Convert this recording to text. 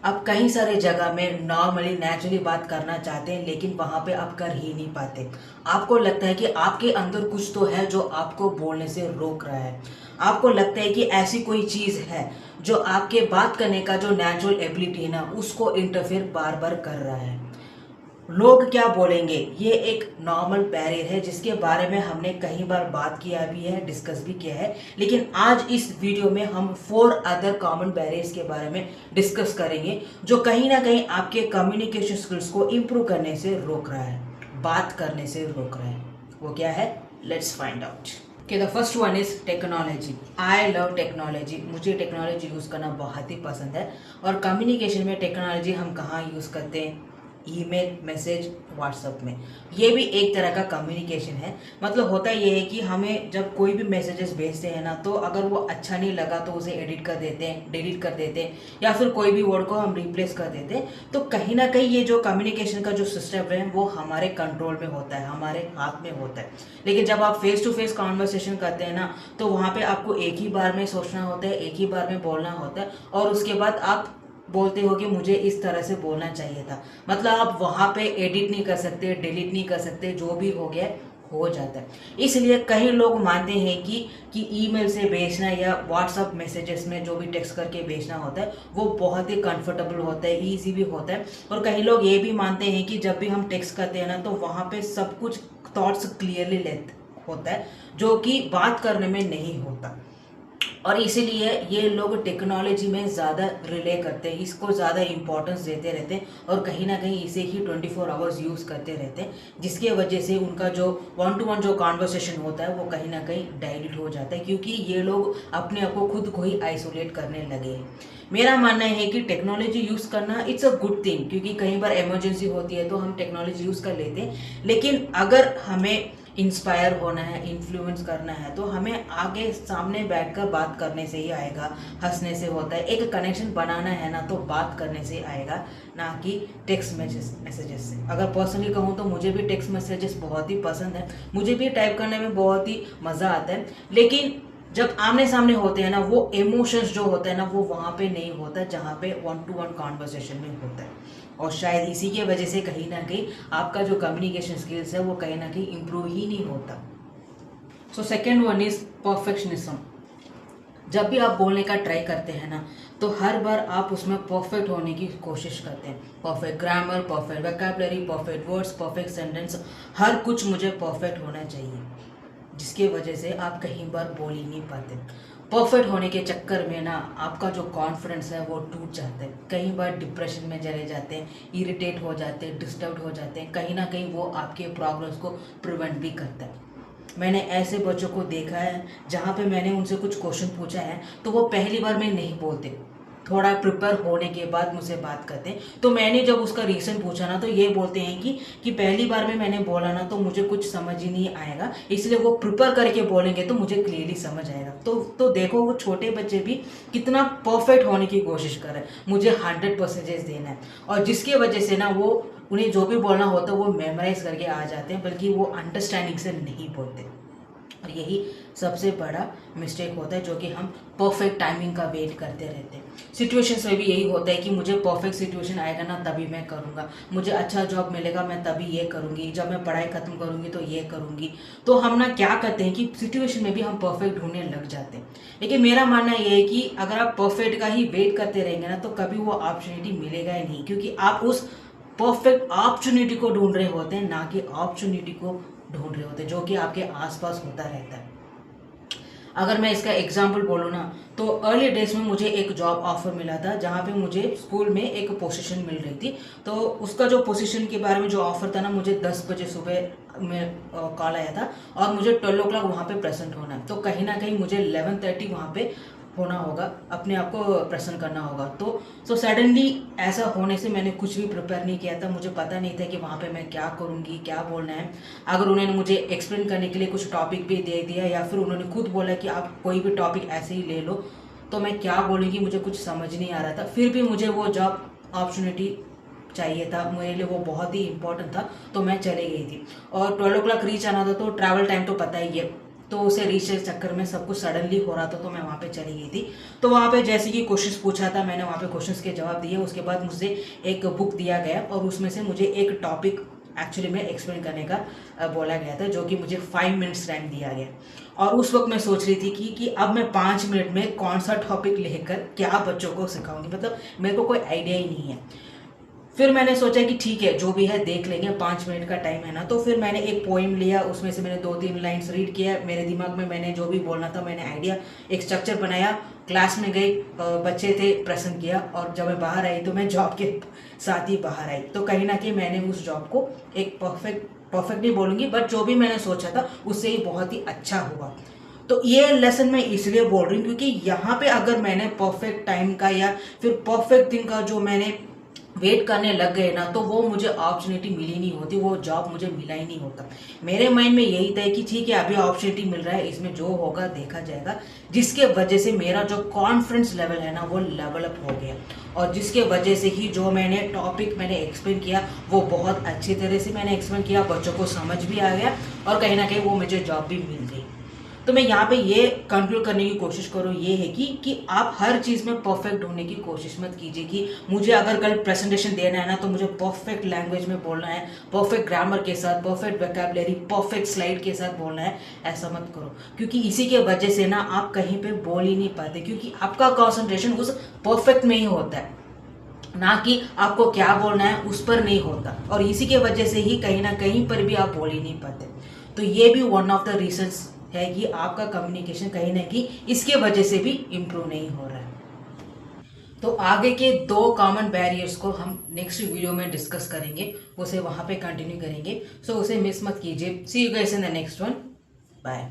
आप कई सारे जगह में नॉर्मली नेचुरली बात करना चाहते हैं लेकिन वहाँ पे आप कर ही नहीं पाते। आपको लगता है कि आपके अंदर कुछ तो है जो आपको बोलने से रोक रहा है। आपको लगता है कि ऐसी कोई चीज़ है जो आपके बात करने का जो नेचुरल एबिलिटी है ना उसको इंटरफेयर बार बार कर रहा है। लोग क्या बोलेंगे, ये एक नॉर्मल बैरियर है जिसके बारे में हमने कई बार बात किया भी है, डिस्कस भी किया है। लेकिन आज इस वीडियो में हम 4 अदर कॉमन बैरियर्स के बारे में डिस्कस करेंगे जो कहीं ना कहीं आपके कम्युनिकेशन स्किल्स को इम्प्रूव करने से रोक रहा है, बात करने से रोक रहा है। वो क्या है, let's find out. Okay, the first one is technology. I love technology. मुझे टेक्नोलॉजी यूज़ करना बहुत ही पसंद है। और कम्युनिकेशन में टेक्नोलॉजी हम कहाँ यूज़ करते हैं? ईमेल, मैसेज, व्हाट्सएप में। ये भी एक तरह का कम्युनिकेशन है। मतलब होता ये है कि हमें जब कोई भी मैसेजेस भेजते हैं ना, तो अगर वो अच्छा नहीं लगा तो उसे एडिट कर देते हैं, डिलीट कर देते हैं, या फिर कोई भी वर्ड को हम रिप्लेस कर देते हैं। तो कहीं ना कहीं ये जो कम्युनिकेशन का जो सिस्टम है वो हमारे कंट्रोल में होता है, हमारे हाथ में होता है। लेकिन जब आप फेस टू फेस कॉन्वर्सेशन करते हैं ना, तो वहाँ पे आपको एक ही बार में सोचना होता है, एक ही बार में बोलना होता है, और उसके बाद आप बोलते हो कि मुझे इस तरह से बोलना चाहिए था। मतलब आप वहाँ पे एडिट नहीं कर सकते, डिलीट नहीं कर सकते, जो भी हो गया हो जाता है। इसलिए कई लोग मानते हैं कि ईमेल से भेजना या व्हाट्सएप मैसेजेस में जो भी टेक्स्ट करके भेजना होता है वो बहुत ही कंफर्टेबल होता है, ईजी भी होता है। और कई लोग ये भी मानते हैं कि जब भी हम टेक्स्ट करते हैं ना, तो वहाँ पे सब कुछ थॉट्स क्लियरली होता है, जो कि बात करने में नहीं होता। और इसीलिए ये लोग टेक्नोलॉजी में ज़्यादा रिले करते हैं, इसको ज़्यादा इंपॉर्टेंस देते रहते हैं, और कहीं ना कहीं इसे ही 24 आवर्स यूज़ करते रहते हैं, जिसके वजह से उनका जो 1-to-1 जो कॉन्वर्सेशन होता है वो कहीं ना कहीं डाइल्यूट हो जाता है, क्योंकि ये लोग अपने आप को खुद को ही आइसोलेट करने लगे हैं। मेरा मानना है कि टेक्नोलॉजी यूज़ करना इट्स अ गुड थिंग, क्योंकि कई बार इमरजेंसी होती है तो हम टेक्नोलॉजी यूज़ कर लेते हैं। लेकिन अगर हमें इंस्पायर होना है, इन्फ्लुएंस करना है, तो हमें आगे सामने बैठकर बात करने से ही आएगा, हंसने से होता है। एक कनेक्शन बनाना है ना, तो बात करने से आएगा, ना कि टेक्स्ट मैसेजेस से। अगर पर्सनली कहूँ तो मुझे भी टेक्स्ट मैसेजेस बहुत ही पसंद है, मुझे भी टाइप करने में बहुत ही मज़ा आता है। लेकिन जब आमने सामने होते हैं ना, वो इमोशंस जो होता है ना, वो वहाँ पे नहीं होता जहाँ पे 1-to-1 कॉन्वर्सेशन में होता है। और शायद इसी के वजह से कहीं ना कहीं आपका जो कम्युनिकेशन स्किल्स है वो कहीं ना कहीं इम्प्रूव ही नहीं होता। So second one is perfectionism. जब भी आप बोलने का ट्राई करते हैं ना, तो हर बार आप उसमें परफेक्ट होने की कोशिश करते हैं। Perfect grammar, perfect vocabulary, perfect words, perfect sentence, हर कुछ मुझे परफेक्ट होना चाहिए, जिसके वजह से आप कहीं बार बोल ही नहीं पाते। परफेक्ट होने के चक्कर में ना आपका जो कॉन्फिडेंस है वो टूट जाता है, कई बार डिप्रेशन में चले जाते हैं, इरिटेट हो जाते हैं, डिस्टर्ब हो जाते हैं। कहीं ना कहीं वो आपके प्रोग्रेस को प्रिवेंट भी करता है। मैंने ऐसे बच्चों को देखा है जहाँ पे मैंने उनसे कुछ क्वेश्चन पूछा है तो वो पहली बार में नहीं बोलते, थोड़ा प्रिपेयर होने के बाद मुझसे बात करते हैं। तो मैंने जब उसका रीज़न पूछा ना, तो ये बोलते हैं कि पहली बार में मैंने बोला ना तो मुझे कुछ समझ ही नहीं आएगा, इसलिए वो प्रिपेयर करके बोलेंगे तो मुझे क्लियरली समझ आएगा। तो देखो वो छोटे बच्चे भी कितना परफेक्ट होने की कोशिश कर रहे हैं, मुझे 100% देना है, और जिसकी वजह से ना वो उन्हें जो भी बोलना होता है वो मेमोराइज करके आ जाते हैं, बल्कि वो अंडरस्टैंडिंग से नहीं बोलते। और यही सबसे बड़ा मिस्टेक होता है, जो कि हम परफेक्ट टाइमिंग का वेट करते रहते हैं। सिचुएशंस में भी यही होता है कि मुझे परफेक्ट सिचुएशन आएगा ना तभी मैं करूँगा, मुझे अच्छा जॉब मिलेगा मैं तभी ये करूँगी, जब मैं पढ़ाई खत्म करूँगी तो ये करूँगी। तो हम ना क्या करते हैं कि सिचुएशन में भी हम परफेक्ट ढूंढने लग जाते हैं। लेकिन मेरा मानना ये है कि अगर आप परफेक्ट का ही वेट करते रहेंगे ना, तो कभी वो अपॉर्चुनिटी मिलेगा ही नहीं, क्योंकि आप उस परफेक्ट अपॉर्चुनिटी को ढूंढ रहे होते हैं, ना कि अपॉर्चुनिटी को ढूंढ रहे होते हैं, जो कि आपके आसपास होता रहता है। अगर मैं इसका एग्जाम्पल बोलूँ ना, तो अर्ली डेज में मुझे एक जॉब ऑफर मिला था जहाँ पे मुझे स्कूल में एक पोजीशन मिल रही थी। तो उसका जो पोजीशन के बारे में जो ऑफर था ना, मुझे 10 बजे सुबह में कॉल आया था, और मुझे 12 o'clock वहाँ पे प्रेजेंट होना है। तो कहीं ना कहीं मुझे 11:30 वहाँ पे होना होगा, अपने आप को प्रेजेंट करना होगा। तो सडनली ऐसा होने से मैंने कुछ भी प्रिपेयर नहीं किया था, मुझे पता नहीं था कि वहाँ पे मैं क्या करूँगी, क्या बोलना है। अगर उन्होंने मुझे एक्सप्लेन करने के लिए कुछ टॉपिक भी दे दिया, या फिर उन्होंने खुद बोला कि आप कोई भी टॉपिक ऐसे ही ले लो, तो मैं क्या बोलूँगी मुझे कुछ समझ नहीं आ रहा था। फिर भी मुझे वो जॉब अपॉर्चुनिटी चाहिए था, मेरे लिए वो बहुत ही इंपॉर्टेंट था, तो मैं चली गई थी। और 12 o'clock रीच आना था, तो ट्रैवल टाइम तो पता ही है, तो उसे रीच के चक्कर में सब कुछ सडनली हो रहा था, तो मैं वहाँ पे चली गई थी। तो वहाँ पे जैसे कि क्वेश्चंस पूछा था, मैंने वहाँ पे क्वेश्चंस के जवाब दिए। उसके बाद मुझे एक बुक दिया गया और उसमें से मुझे एक टॉपिक एक्चुअली में एक्सप्लेन करने का बोला गया था, जो कि मुझे 5 मिनट्स टाइम दिया गया। और उस वक्त मैं सोच रही थी कि अब मैं 5 मिनट में कौन सा टॉपिक लेकर क्या बच्चों को सिखाऊंगी, मतलब मेरे को कोई आइडिया ही नहीं है। फिर मैंने सोचा कि ठीक है, जो भी है देख लेंगे, 5 मिनट का टाइम है ना। तो फिर मैंने एक पोएम लिया, उसमें से मैंने 2-3 लाइन्स रीड किया। मेरे दिमाग में मैंने जो भी बोलना था, मैंने आइडिया एक स्ट्रक्चर बनाया, क्लास में गई, बच्चे थे, प्रेजेंट किया, और जब मैं बाहर आई तो मैं जॉब के साथ ही बाहर आई। तो कहीं ना कहीं मैंने उस जॉब को एक परफेक्ट नहीं बोलूँगी, बट जो भी मैंने सोचा था उससे ही बहुत ही अच्छा हुआ। तो ये लेसन मैं इसलिए बोल रही हूँ क्योंकि यहाँ पे अगर मैंने परफेक्ट टाइम का या फिर परफेक्ट दिन का जो मैंने वेट करने लग गए ना, तो वो मुझे अपॉर्चुनिटी मिली नहीं होती, वो जॉब मुझे मिला ही नहीं होता। मेरे माइंड में यही था कि ठीक है, अभी अपॉर्चुनिटी मिल रहा है, इसमें जो होगा देखा जाएगा, जिसके वजह से मेरा जो कॉन्फिडेंस लेवल है ना वो लेवल अप हो गया। और जिसके वजह से ही जो मैंने टॉपिक मैंने एक्सप्लेन किया वो बहुत अच्छी तरह से मैंने एक्सप्लेन किया, बच्चों को समझ भी आ गया और कहीं ना कहीं वो मुझे जॉब भी मिल गई। तो मैं यहाँ पे ये कंक्लूड करने की कोशिश करूँ ये है कि आप हर चीज़ में परफेक्ट होने की कोशिश मत कीजिए कि मुझे अगर कल प्रेजेंटेशन देना है ना तो मुझे परफेक्ट लैंग्वेज में बोलना है, परफेक्ट ग्रामर के साथ, परफेक्ट वोकैबुलरी, परफेक्ट स्लाइड के साथ बोलना है। ऐसा मत करो, क्योंकि इसी के वजह से ना आप कहीं पे बोल ही नहीं पाते, क्योंकि आपका कॉन्सेंट्रेशन उस परफेक्ट में ही होता है, ना कि आपको क्या बोलना है उस पर नहीं होता। और इसी के वजह से ही कहीं ना कहीं पर भी आप बोल ही नहीं पाते। तो ये भी वन ऑफ द रीजंस है कि आपका कम्युनिकेशन कहीं ना कहीं इसके वजह से भी इम्प्रूव नहीं हो रहा है। तो आगे के 2 कॉमन बैरियर्स को हम नेक्स्ट वीडियो में डिस्कस करेंगे, उसे वहाँ पे कंटिन्यू करेंगे। सो उसे मिस मत कीजिए। See you guys in the next one. Bye.